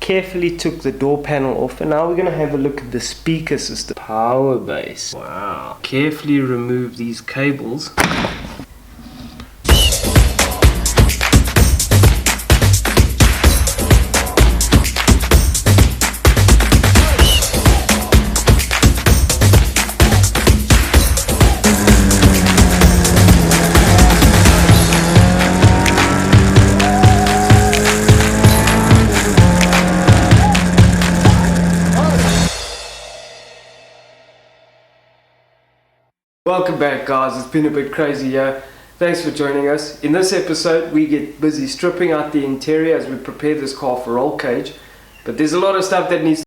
carefully took the door panel off, and now we're going to have a look at the speaker system. Power base. Wow. Carefully remove these cables. Welcome back, guys. It's been a bit crazy here. Thanks for joining us. In this episode we get busy stripping out the interior as we prepare this car for roll cage, but there's a lot of stuff that needs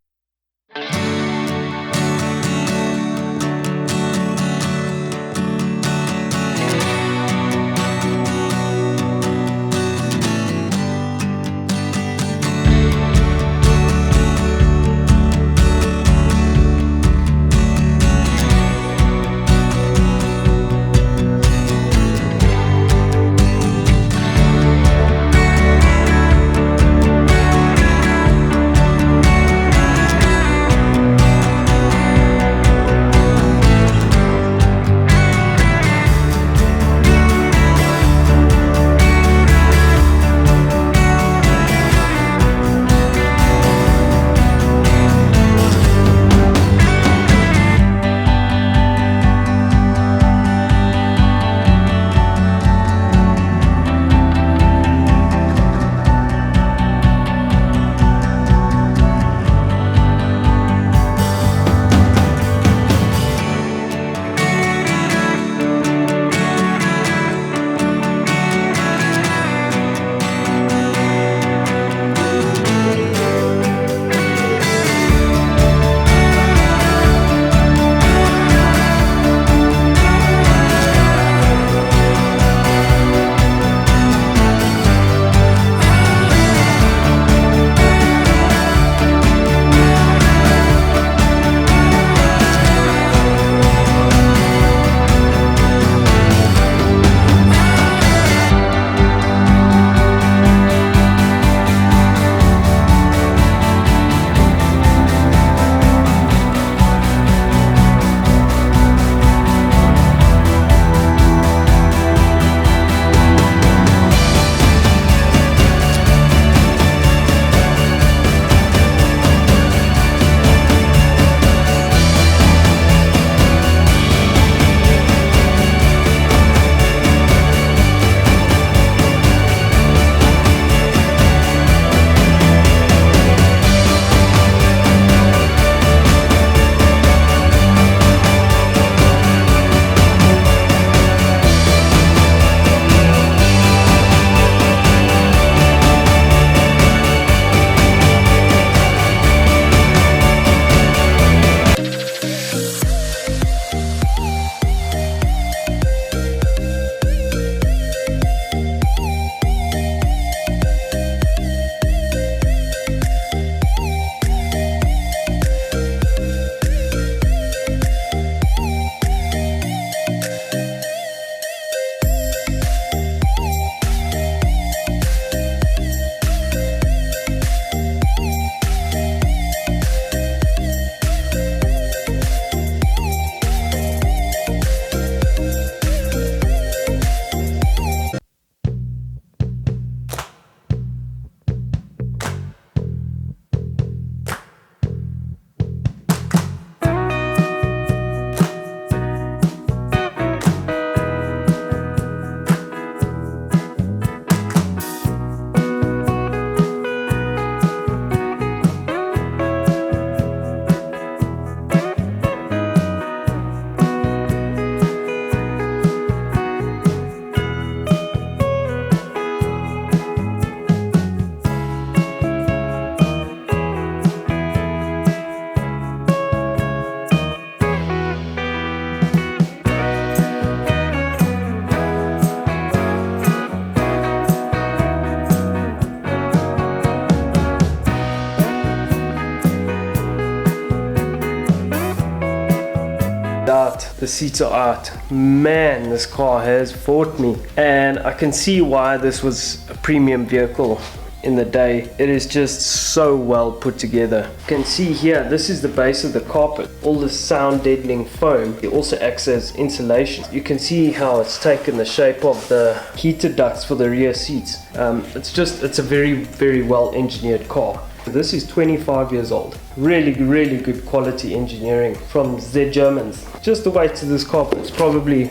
out, the seats are out. Man, this car has fought me, and I can see why this was a premium vehicle in the day. It is just so well put together. You can see here, this is the base of the carpet. All the sound deadening foam. It also acts as insulation. You can see how it's taken the shape of the heater ducts for the rear seats. It's a very well engineered car. This is 25 years old. Really good quality engineering from the Germans. Just the weight of this carpet is probably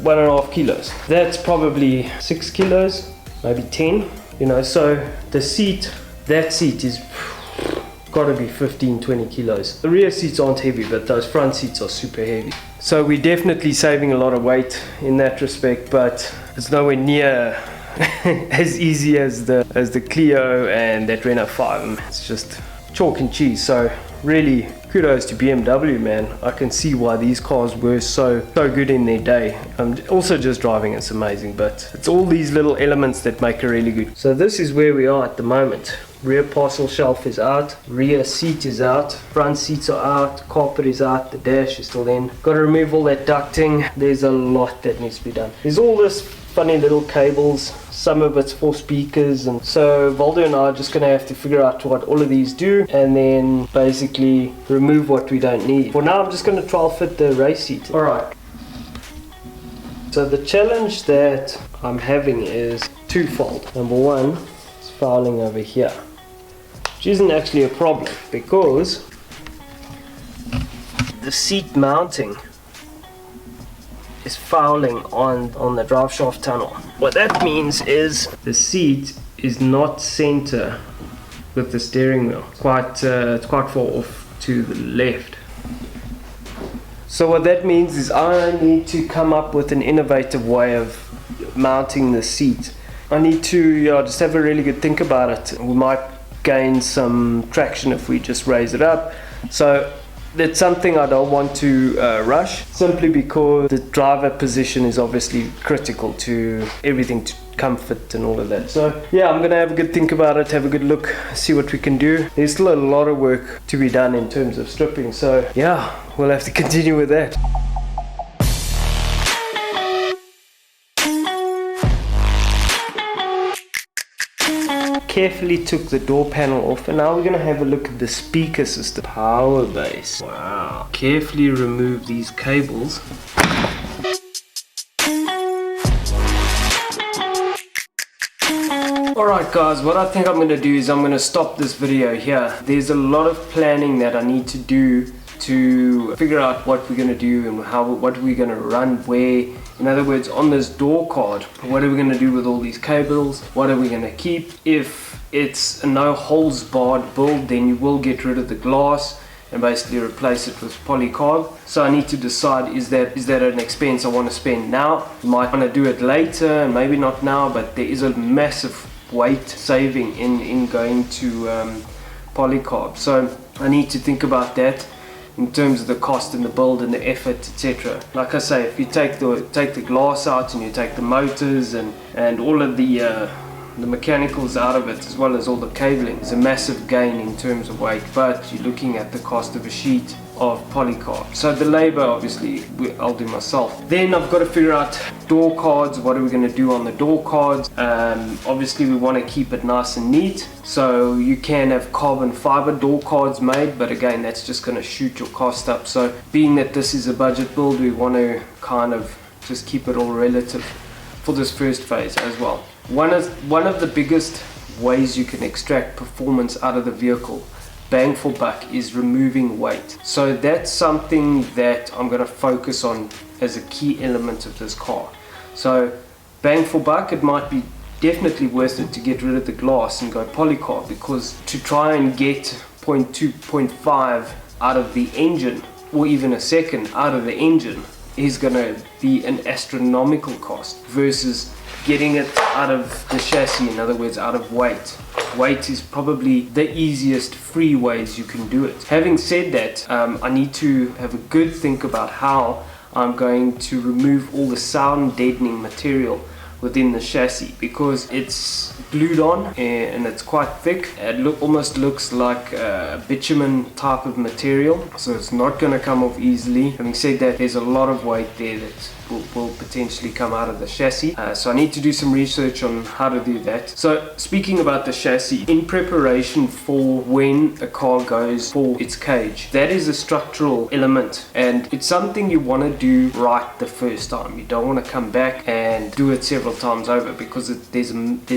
1.5 kilos. That's probably 6 kilos, maybe 10. You know, so the seat, that seat is gotta be 15-20 kilos. The rear seats aren't heavy, but those front seats are super heavy. So we're definitely saving a lot of weight in that respect, but it's nowhere near as easy as the Clio and that Renault 5. It's just chalk and cheese. So really kudos to BMW, man. I can see why these cars were so good in their day. Also just driving it's amazing, but it's all these little elements that make it really good. So this is where we are at the moment. Rear parcel shelf is out, rear seat is out, front seats are out, carpet is out, the dash is still in. Got to remove all that ducting. There's a lot that needs to be done. There's all this funny little cables, some of it's for speakers, and so Valdo and I are just going to have to figure out what all of these do and then basically remove what we don't need. For now I'm just going to trial fit the race seat. Alright, so the challenge that I'm having is twofold. Number one, it's fouling over here, which isn't actually a problem because the seat mounting is fouling on the drive shaft tunnel. What that means is the seat is not center with the steering wheel. It's quite far off to the left. So what that means is I need to come up with an innovative way of mounting the seat. I need to just have a really good think about it. We might gain some traction if we just raise it up. So that's something I don't want to rush, simply because the driver position is obviously critical to everything, to comfort and all of that. So yeah, I'm gonna have a good think about it, have a good look, see what we can do. There's still a lot of work to be done in terms of stripping, so yeah, we'll have to continue with that. Carefully took the door panel off, and now we're going to have a look at the speaker system. Power base. Wow. Carefully remove these cables. Alright guys, what I think I'm going to do is I'm going to stop this video here. There's a lot of planning that I need to do to figure out what we're going to do and what we're going to run where. In other words, on this door card, what are we going to do with all these cables? What are we going to keep? If it's a no holes barred build, then you will get rid of the glass and basically replace it with polycarb. So I need to decide, is that an expense I want to spend now? I might want to do it later, and maybe not now, but there is a massive weight saving in going to polycarb. So I need to think about that in terms of the cost and the build and the effort, etc. Like I say, if you take the glass out and you take the motors and all of the mechanicals out of it, as well as all the cabling, it's a massive gain in terms of weight, but you're looking at the cost of a sheet of polycarb. So the labor, obviously, I'll do myself. Then I've got to figure out door cards. What are we going to do on the door cards? Obviously we want to keep it nice and neat, so you can have carbon fiber door cards made, but again, that's just going to shoot your cost up. So being that this is a budget build, we want to kind of just keep it all relative for this first phase as well. One of the biggest ways you can extract performance out of the vehicle, bang for buck, is removing weight. So that's something that I'm going to focus on as a key element of this car. So bang for buck, it might be definitely worth it to get rid of the glass and go polycarb, because to try and get 0.2, 0.5 out of the engine, or even a second out of the engine, is going to be an astronomical cost versus getting it out of the chassis, in other words, out of weight. Weight is probably the easiest free ways you can do it. Having said that, I need to have a good think about how I'm going to remove all the sound deadening material within the chassis, because it's glued on, and it's quite thick. It almost looks like a bitumen type of material, so it's not going to come off easily. Having said that, there's a lot of weight there that will potentially come out of the chassis, so I need to do some research on how to do that. So speaking about the chassis, in preparation for when a car goes for its cage, that is a structural element, and it's something you want to do right the first time. You don't want to come back and do it several times over, because there's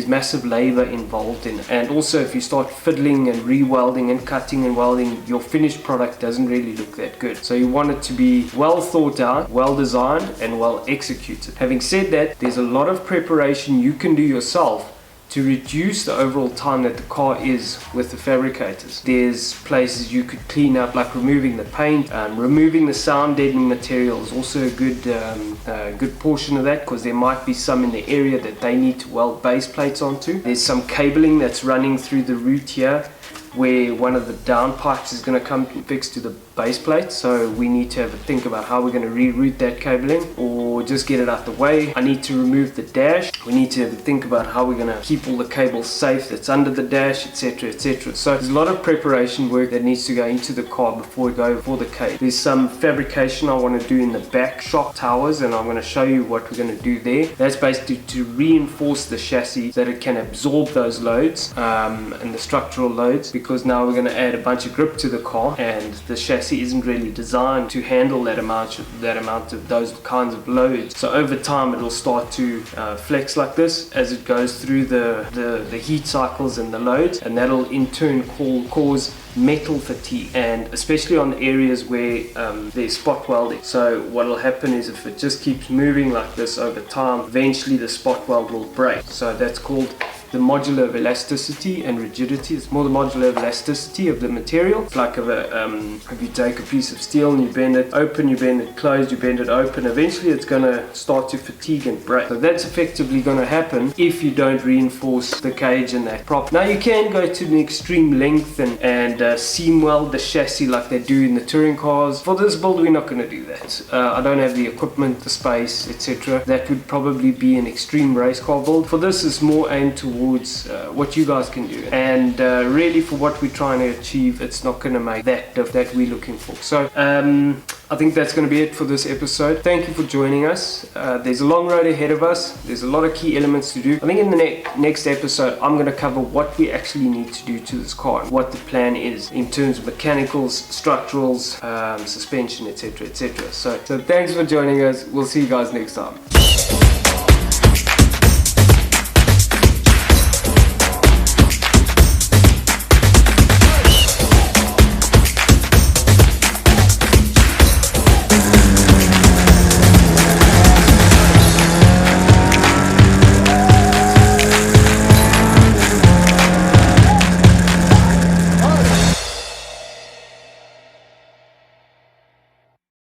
massive labor involved in it. And also, if you start fiddling and re-welding and cutting and welding, your finished product doesn't really look that good. So you want it to be well thought out, well designed, and well executed. Having said that, there's a lot of preparation you can do yourself to reduce the overall time that the car is with the fabricators. There's places you could clean up, like removing the paint, removing the sound deadening material is also a good portion of that, because there might be some in the area that they need to weld base plates onto. There's some cabling that's running through the root here, where one of the down pipes is going to come fixed to the base plate, so we need to have a think about how we're going to reroute that cabling or just get it out the way. I need to remove the dash. We need to have a think about how we're going to keep all the cables safe that's under the dash, etc, etc. So there's a lot of preparation work that needs to go into the car before we go for the cage. There's some fabrication I want to do in the back shock towers, and I'm going to show you what we're going to do there. That's basically to reinforce the chassis so that it can absorb those loads and the structural loads, because now we're going to add a bunch of grip to the car, and the chassis isn't really designed to handle that amount of those kinds of loads. So over time it will start to flex like this as it goes through the heat cycles and the loads, and that'll in turn cause metal fatigue, and especially on areas where there's spot welding. So what will happen is, if it just keeps moving like this over time, eventually the spot weld will break. So that's called the modular of elasticity and rigidity. It's more the modular of elasticity of the material. It's like if you take a piece of steel and you bend it open, you bend it closed, you bend it open, eventually it's going to start to fatigue and break. So that's effectively going to happen if you don't reinforce the cage and that prop. Now you can go to an extreme length and seam weld the chassis like they do in the touring cars. For this build we're not going to do that. I don't have the equipment, the space, etc. That would probably be an extreme race car build. For this it's more aimed towards what you guys can do, and really for what we're trying to achieve, it's not going to make that we're looking for. So I think that's going to be it for this episode. Thank you for joining us. There's a long road ahead of us. There's a lot of key elements to do. I think in the next episode I'm going to cover what we actually need to do to this car, what the plan is in terms of mechanicals, structurals, suspension, etc, etc. So thanks for joining us. We'll see you guys next time.